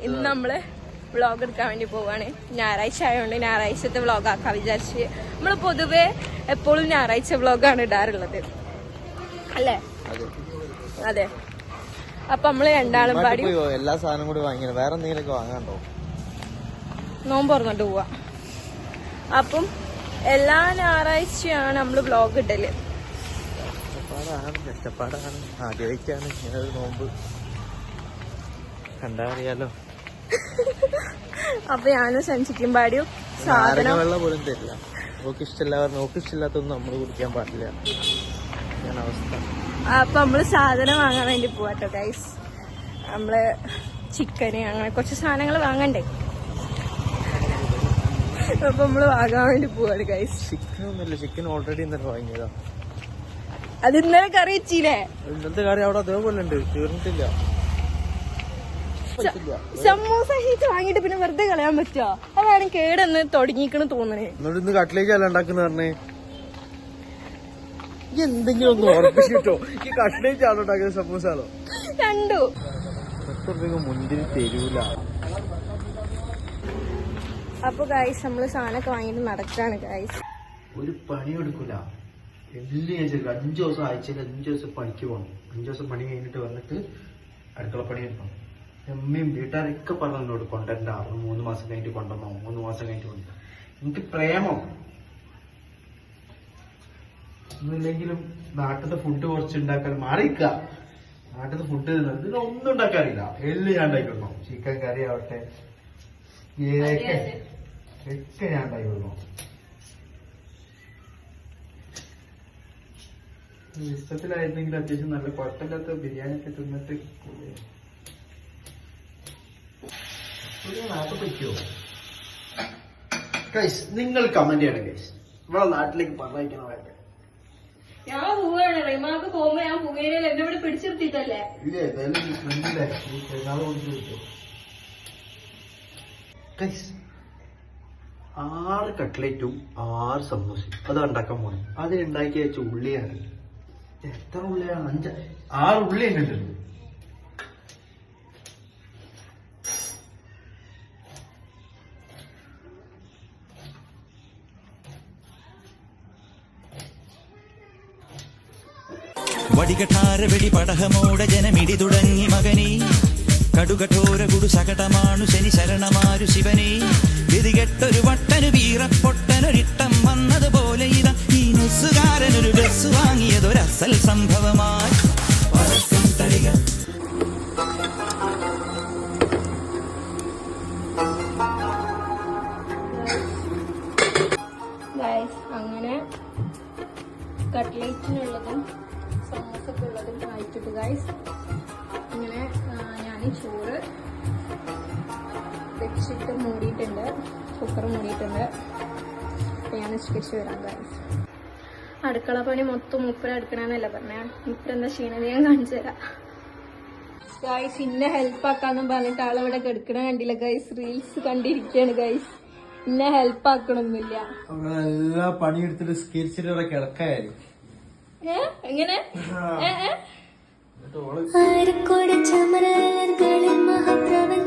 ഇന്ന് നമ്മള് വ്ളോഗ് എടുക്കാൻ വേണ്ടി പോവാണ്. ഞായറാഴ്ച ആയതുകൊണ്ട് ഞായറാഴ്ചത്തെ വ്ളോഗ് ആക്കാൻ വിചാരിച്ച്. നമ്മള് പൊതുവെ എപ്പോഴും ഞായറാഴ്ച വ്ളോഗാണ് ഇടാറുള്ളത് അല്ലേ? അതെ. അപ്പൊ നമ്മള് രണ്ടാളും പാടി എല്ലാ സാധനം കൂടി വാങ്ങിയ വേറെ എന്തെങ്കിലുമൊക്കെ വാങ്ങാണ്ടോ? നോമ്പ് തുറന്നിട്ട് പോവാ. അപ്പം എല്ലാ ഞായറാഴ്ചയാണ് നമ്മള് വ്ളോഗ് ഇടല്. കഷ്ടപ്പാടാണ്. ആദ്യമായിട്ടാണ് ഇങ്ങനെ ഒരു നോമ്പ് കണ്ടാ അറിയാലോ. അപ്പൊ ഞാനും സെൻസിക്കും പാടിയും സാധനം വെള്ളം പോലും തരില്ല. നോക്ക് ഇഷ്ടമല്ല, നോക്ക് ഇഷ്ടമില്ലാത്തൊന്നും നമ്മള് കുടിക്കാൻ പാടില്ല. ഇങ്ങനെ അവസ്ഥ. അപ്പൊ നമ്മള് സാധനം വാങ്ങാൻ വേണ്ടി പോവാട്ടോ ഗൈസ്. നമ്മള് ചിക്കന് അങ്ങനെ കുറച്ച് സാധനങ്ങൾ വാങ്ങണ്ടേ. അപ്പൊ നമ്മള് വാങ്ങാൻ വേണ്ടി പോവാണ് ഗൈസ്. ചിക്കൻ ഒന്നുമില്ല, ചിക്കൻ ഓൾറെഡി ഇന്നലെ വാങ്ങിയതാ. അത് ഇന്നലെ കറി വെച്ചില്ലേ? ഇന്നത്തെ കറി അവിടെ അതേപോലെ ഉണ്ട്, തീർന്നിട്ടില്ല. സമൂസ ഹീറ്റ് വാങ്ങിട്ട് പിന്നെ വെറുതെ കളയാൻ പറ്റുമോ? അതാണ് കേടെന്ന് തുടങ്ങിക്കണ് തോന്നണേ. എന്നിട്ട് ഇന്ന് കട്ട്ലേറ്റ് അല്ല ഉണ്ടാക്കുന്ന പറഞ്ഞേ. എന്തെങ്കിലും ഒന്ന് ഉറപ്പിച്ചിട്ടോ. ഈ കട്ട്ലേറ്റ് ആണോ ഉണ്ടാക്കുന്നത് സമൂസാണോ? കണ്ടു. മുന്തിരി തരൂല. അപ്പൊ ഗൈസ് നമ്മള് സാധനമൊക്കെ വാങ്ങിട്ട് നടക്കാണ് ഗൈസ്. ഒരു പണി എടുക്കൂല. എല്ലാം ഞാൻ ചെയ്തു. 5 ദിവസം ആഴ്ചയിൽ 5 ദിവസം പണിക്ക് പോകണം. 5 ദിവസം പണി കഴിഞ്ഞിട്ട് വന്നിട്ട് അടുക്കള പണി എടുക്കണം. അമ്മയും വീട്ടുകാരൊക്കെ പറഞ്ഞോട് കൊണ്ടുവരണ്ട, 3 മാസം കഴിഞ്ഞിട്ട് കൊണ്ടുവന്നോ, 3 മാസം കഴിഞ്ഞിട്ട് കൊണ്ടു. എനിക്ക് പ്രേമം ഒന്നുമില്ലെങ്കിലും നാട്ടിലത്തെ ഫുഡ് കുറച്ച് ഉണ്ടാക്കാൻ മാറിക്ക. നാട്ടിലത്തെ ഫുഡ് ഇതിലൊന്നും ഉണ്ടാക്കാറില്ല. എല്ലാം ഞാൻ ഉണ്ടാക്കിക്കൊണ്ടോ. ചിക്കൻ കറി ആവട്ടെ ഒക്കെ ഞാൻ ഉണ്ടാക്കിക്കൊണ്ടോ. ഇഷ്ടത്തിലായിരുന്നെങ്കിൽ അത്യാവശ്യം നല്ല കുഴപ്പമില്ലാത്ത ബിരിയാണി ഒക്കെ തിന്നിട്ട് നാട്ടിൽ പറ്റുമോ ഗൈസ്? നിങ്ങൾ കമന്റ് ചെയ്യണം ഗൈസ്. ഇവിടെ നാട്ടിലേക്ക് പറഞ്ഞയക്കണ വേണ്ട. ഞാൻ പോവാണ്. റിമാക്ക് പോകുമ്പോ ഞാൻ പുകയില എന്നെ ഇവിടെ പിടിച്ചിരുത്തിട്ടല്ലേ. ഇല്ല, ഏതായാലും ഫ്രണ്ടിലെ ഈ പെരുന്നാൾ കൊണ്ട് കിട്ടും ഗൈസ്. 6 കട്ട്ലേറ്റും 6 സമൂസയും അത് ഉണ്ടാക്കാൻ പോണേ. അത് ഉണ്ടാക്കി വെച്ച ഉള്ളിയാണ്. എത്ര ഉള്ളിയാണ്? 6 ഉള്ളി തന്നെ ഉണ്ട്. വടികഠാര വെടി പടഹമോട ജനമിടി തുടങ്ങി മകനീ. കടുകഠോര കുടു സകടമാണു ശനി ശരണമാരു ശിവനീ. ഗതികെട്ടൊരു വട്ടനു വീറപ്പൊട്ടനൊരിട്ടം വന്നതുപോലെ ഇതാ ഈ നെസ്സുകാരനൊരു ഡ്രസ് വാങ്ങിയതൊരസൽ സംഭവമായി. തളിക അങ്ങനെ കട്ട്ലേറ്റിനുള്ളതും സമൂസക്കുള്ളതും ആയിട്ടിട്ട് ഗൈസ്. ഇങ്ങനെ ഞാൻ ചോറ് വെച്ചിട്ട് മൂടിയിട്ടുണ്ട്, കുക്കർ മൂടിയിട്ടുണ്ട്. ഞാൻ നിഷ്കരിച്ച് വരാം ഗൈസ്. അടുക്കള പണി മൊത്തം മുപ്പര എടുക്കണമെന്നല്ല പറഞ്ഞ. മുപ്പരെന്താ ക്ഷീണത് ഞാൻ കാണിച്ചു തരാം ഗൈസ്. ഇന്നെ ഹെൽപ്പാക്കാന്നും പറഞ്ഞിട്ട് ആളവിടെ കിടക്കണ കണ്ടില്ല ഗൈസ്. Reels കണ്ടിരിക്കുകയാണ് guys. ഇന്നെ ഹെൽപ്പാക്കണമൊന്നുമില്ല. എല്ലാ പണിയെടുത്തിട്ട് സ്കിരിച്ചിട്ട് ഇവിടെ കിടക്കായാലും എങ്ങനെ ആരക്കോട് ചമരകളിൽ മഹാപ്രവൻ